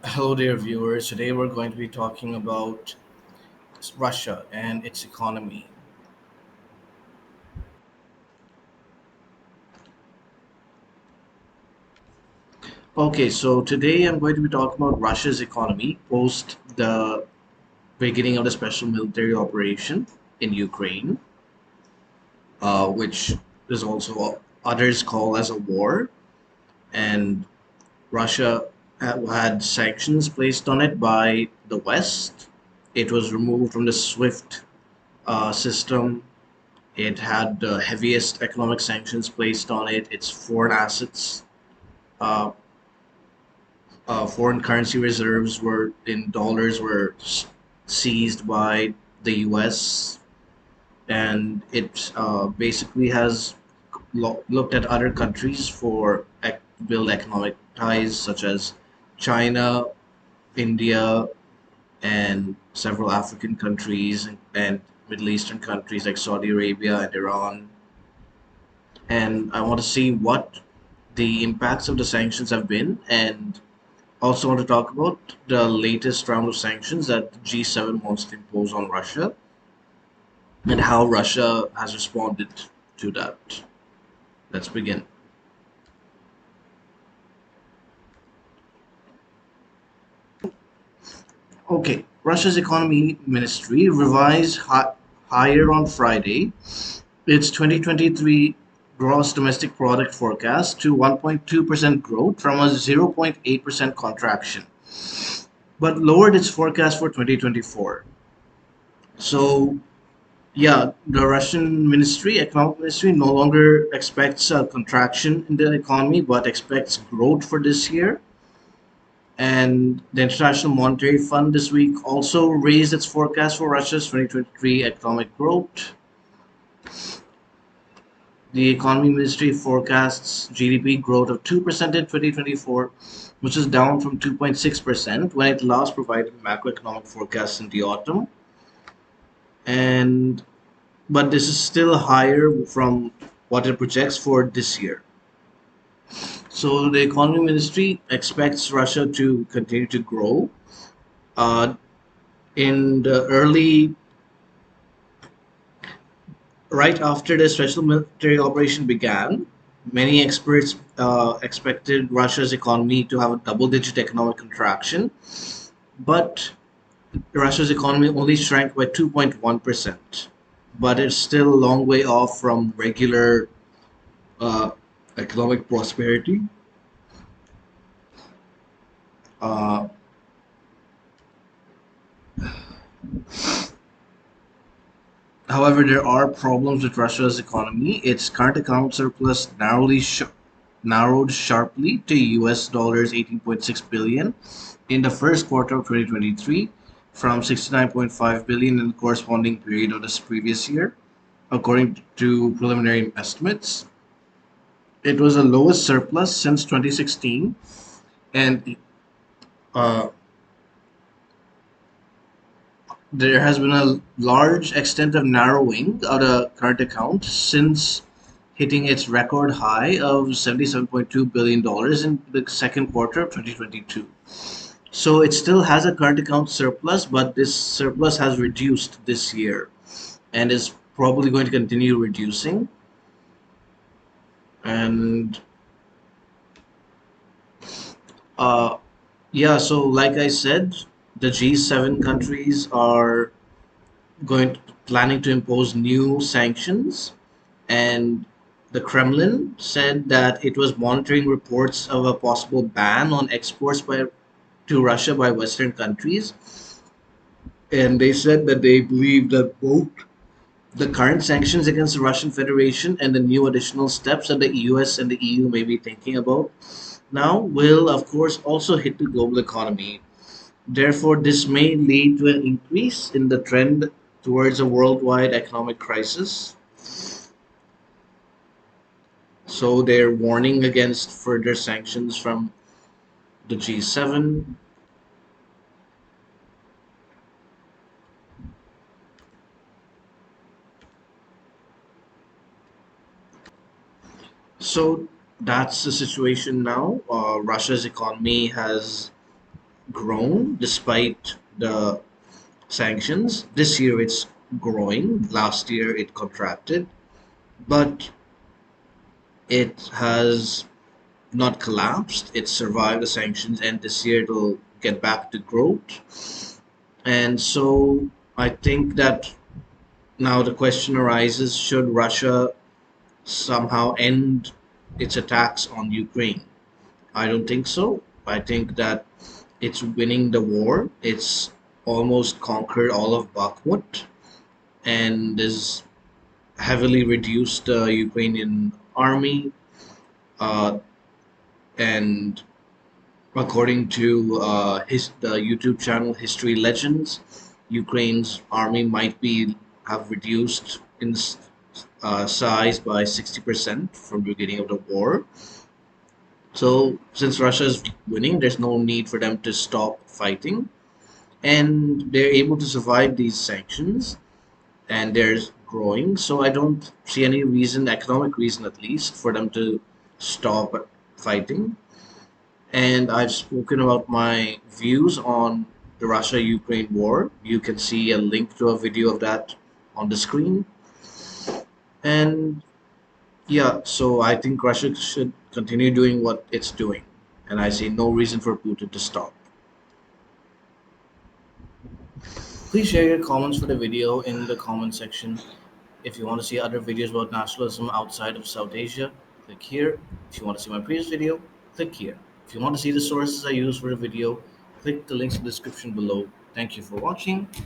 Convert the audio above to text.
Hello, dear viewers. Today we're going to be talking about Russia and its economy. Okay, so today I'm going to be talking about Russia's economy post the beginning of the special military operation in Ukraine, which is also others call as a war. And Russia had sanctions placed on it by the West. It was removed from the SWIFT system. It had the heaviest economic sanctions placed on it. Its foreign assets, uh, foreign currency reserves were in dollars were seized by the U.S. and it basically has looked at other countries for build economic ties, such as China, India, and several African countries and Middle Eastern countries like Saudi Arabia and Iran. And I want to see what the impacts of the sanctions have been, and also want to talk about the latest round of sanctions that the G7 wants to impose on Russia and how Russia has responded to that. Let's begin. Okay, Russia's economy ministry revised higher on Friday its 2023 gross domestic product forecast to 1.2% growth from a 0.8% contraction, but lowered its forecast for 2024. So, yeah, the Russian economic ministry, no longer expects a contraction in the economy, but expects growth for this year. And the International Monetary Fund this week also raised its forecast for Russia's 2023 economic growth. The economy ministry forecasts GDP growth of 2% in 2024, which is down from 2.6% when it last provided macroeconomic forecasts in the autumn. And but this is still higher from what it projects for this year. So the economy ministry expects Russia to continue to grow. Uh, in the early Right after the special military operation began, many experts expected Russia's economy to have a double-digit economic contraction, but Russia's economy only shrank by 2.1%. But it's still a long way off from regular uh, economic prosperity. Uh, However, there are problems with Russia's economy. Its current account surplus narrowed sharply to US dollars 18.6 billion in the first quarter of 2023 from 69.5 billion in the corresponding period of the previous year, according to preliminary estimates. It was the lowest surplus since 2016, and uh, there has been a large extent of narrowing of the current account since hitting its record high of $77.2 billion in the second quarter of 2022. So it still has a current account surplus, but this surplus has reduced this year and is probably going to continue reducing. And uh, yeah, so like I said, the G7 countries are planning to impose new sanctions, and the Kremlin said that it was monitoring reports of a possible ban on exports to Russia by Western countries, and they said that they believe that both the current sanctions against the Russian Federation and the new additional steps that the US and the EU may be thinking about now will, of course, also hit the global economy. Therefore, this may lead to an increase in the trend towards a worldwide economic crisis. So they're warning against further sanctions from the G7. So that's the situation now. Russia's economy has grown despite the sanctions. This year it's growing. Last year it contracted, but it has not collapsed. It survived the sanctions, and this year it'll get back to growth. And so I think that now the question arises, should Russia somehow end its attacks on Ukraine? I don't think so. I think that it's winning the war. It's almost conquered all of Bakhmut and is heavily reduced the Ukrainian army. Uh, and according to the YouTube channel History Legends, Ukraine's army might be have reduced in size by 60% from the beginning of the war. So since Russia is winning, there's no need for them to stop fighting, and they're able to survive these sanctions, and they're growing. So I don't see any reason, economic reason at least, for them to stop fighting. And I've spoken about my views on the Russia Ukraine war. You can see a link to a video of that on the screen. And yeah, so I think Russia should continue doing what it's doing. And I see no reason for Putin to stop. Please share your comments for the video in the comment section. If you want to see other videos about nationalism outside of South Asia, click here. If you want to see my previous video, click here. If you want to see the sources I use for the video, click the links in the description below. Thank you for watching.